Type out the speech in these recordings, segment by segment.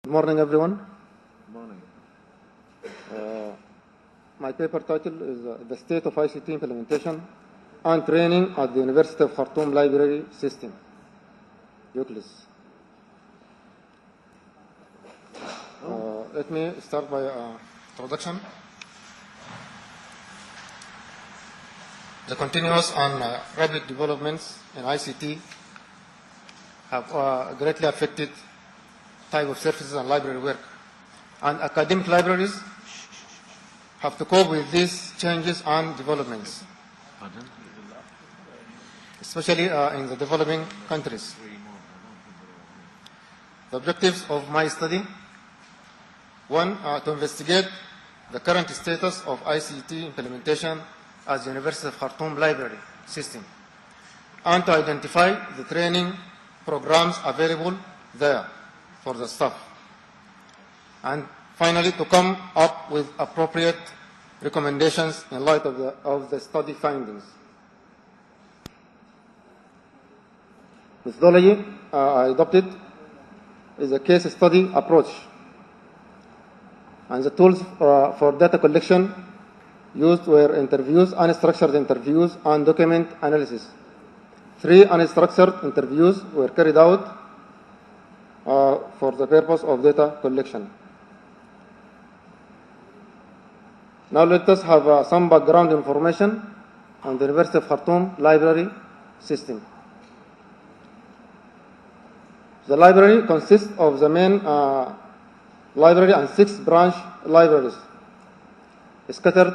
Good morning, everyone. Good morning. My paper title is The State of ICT Implementation and Training at the University of Khartoum Library System, UKLIS. Let me start by introduction. The continuous and rapid developments in ICT have greatly affected type of services and library work. And academic libraries have to cope with these changes and developments, especially in the developing countries. The objectives of my study: one, to investigate the current status of ICT implementation as the University of Khartoum Library System, and to identify the training programs available there for the staff, and finally to come up with appropriate recommendations in light of the study findings. Methodology I adopted is a case study approach, and the tools for data collection used were interviews, unstructured interviews, and document analysis. 3 unstructured interviews were carried out for the purpose of data collection. Now let us have some background information on the University of Khartoum Library System. The library consists of the main library and 6 branch libraries scattered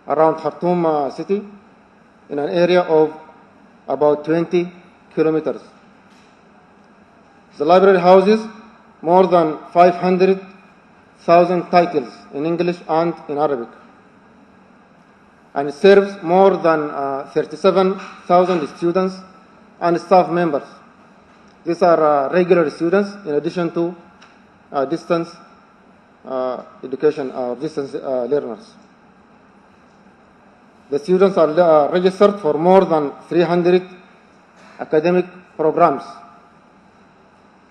around Khartoum city in an area of about 20 kilometers. The library houses more than 500,000 titles in English and in Arabic, and it serves more than 37,000 students and staff members. These are regular students in addition to distance education or distance learners. The students are registered for more than 300 academic programs.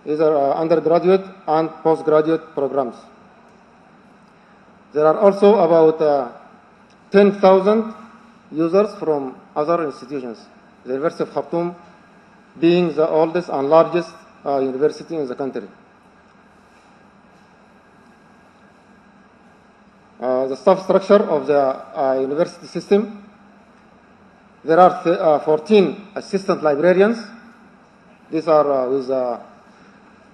These are undergraduate and postgraduate programs. There are also about 10,000 users from other institutions, the University of Khartoum being the oldest and largest university in the country. The staff structure of the university system: there are 14 assistant librarians. These are with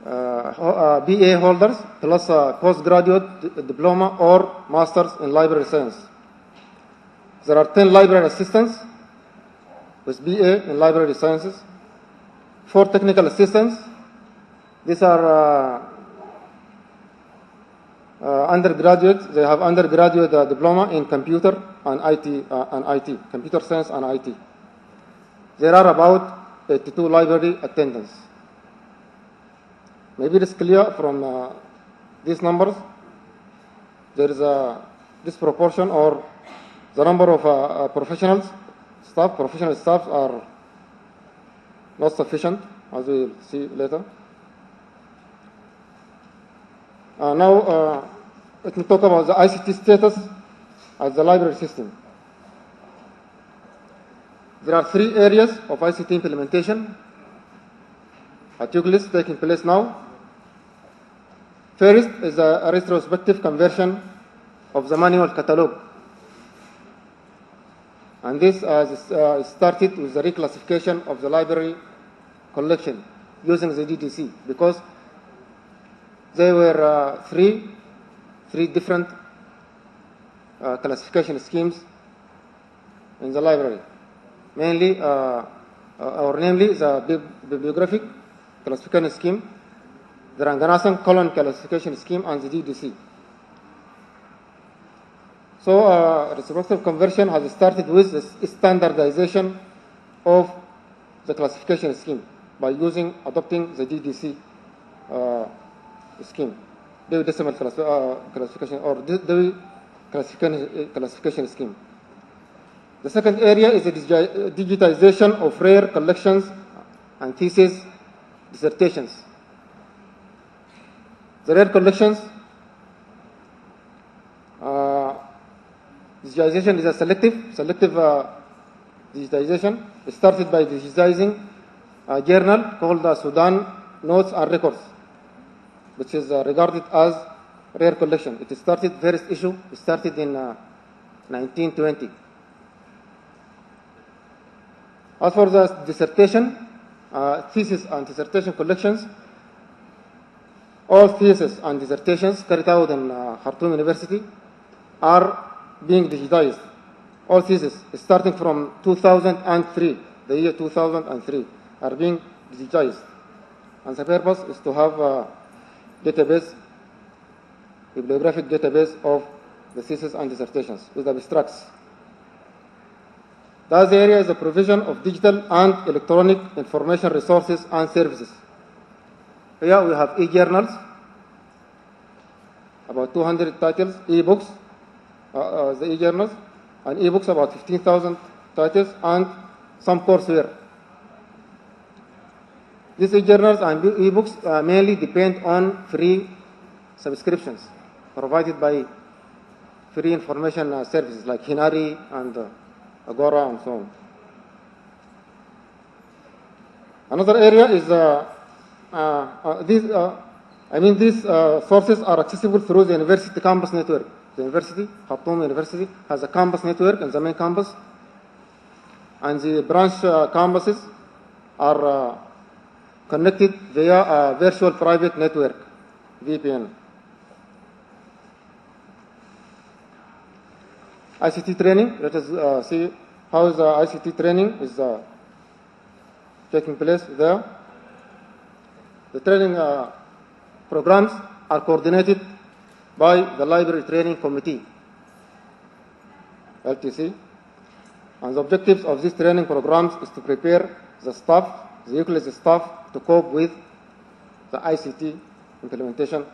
BA holders plus postgraduate diploma or masters in library science. There are 10 library assistants with BA in library sciences, 4 technical assistants. These are undergraduates. They have undergraduate diploma in computer and IT, computer science and IT. There are about 82 library attendants. Maybe it is clear from these numbers. There is a disproportion, or the number of professional staff are not sufficient, as we will see later. Now, let me talk about the ICT status as the library system. There are 3 areas of ICT implementation at UKLIS taking place now. First is a retrospective conversion of the manual catalog, and this started with the reclassification of the library collection using the DDC, because there were three different classification schemes in the library, namely the bibliographic classification scheme, the Ranganasan colon classification scheme, and the DDC. So retrospective conversion has started with the standardization of the classification scheme by adopting the DDC scheme, Dewey Decimal classification, or Dewey classification scheme. The second area is the digitization of rare collections and thesis dissertations. The rare collections, digitization is a selective digitization. It started by digitizing a journal called the Sudan Notes and Records, which is regarded as rare collection. It started, first issue, it started in 1920. As for the dissertation, thesis and dissertation collections, all theses and dissertations carried out in Khartoum University are being digitized. All theses, starting from 2003, the year 2003, are being digitized. And the purpose is to have a database, bibliographic database of the theses and dissertations with abstracts. The other area is the provision of digital and electronic information resources and services. Here we have e-journals, about 200 titles, e-books, the e-journals, and e-books about 15,000 titles, and some courseware. These e-journals and e-books mainly depend on free subscriptions provided by free information services like Hinari and Agora and so on. Another area is these sources are accessible through the university campus network. The university, Khartoum University, has a campus network in the main campus, and the branch campuses are connected via a virtual private network, VPN. ICT training, let us see how the ICT training is taking place there. The training programs are coordinated by the Library Training Committee, LTC. And the objectives of these training programs is to prepare the staff, the UKLIS staff, to cope with the ICT implementation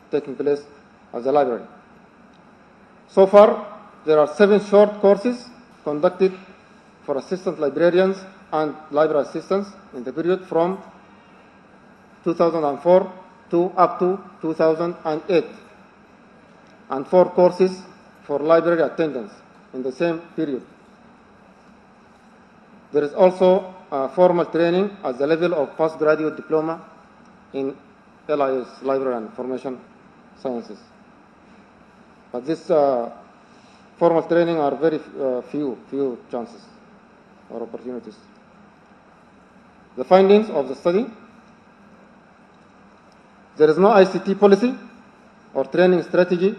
taking place at the library. So far, there are 7 short courses conducted for assistant librarians and library assistants in the period from 2004 to up to 2008, and 4 courses for library attendants in the same period. There is also formal training at the level of postgraduate diploma in LIS, Library and Information Sciences. But this formal training are very few chances or opportunities. The findings of the study: there is no ICT policy or training strategy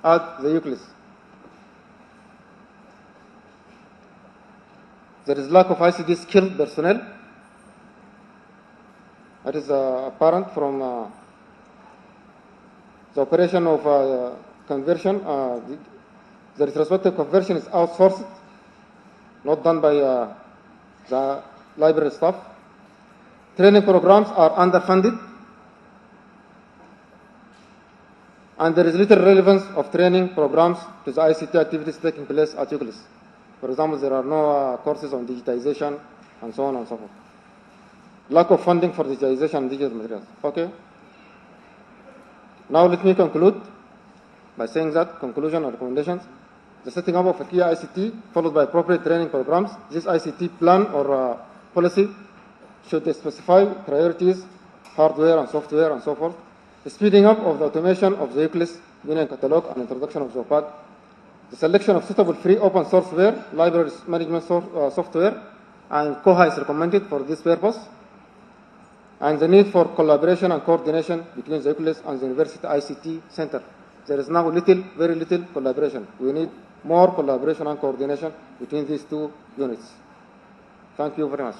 at the UKLIS. There is lack of ICT skilled personnel. That is apparent from the operation of conversion. The retrospective conversion is outsourced, not done by the library staff. Training programs are underfunded, and there is little relevance of training programs to the ICT activities taking place at UKLIS. For example, there are no courses on digitization and so on and so forth. Lack of funding for digitization and digital materials. Okay. Now let me conclude by saying that, conclusion and recommendations: the setting up of a key ICT followed by appropriate training programs. This ICT plan or policy should specify priorities, hardware and software and so forth. The speeding up of the automation of the UKLIS Union Catalog and introduction of Zopad. The selection of suitable free open sourceware, library management software, and Koha is recommended for this purpose. And the need for collaboration and coordination between the UKLIS and the University ICT Center. There is now very little collaboration. We need more collaboration and coordination between these 2 units. Thank you very much.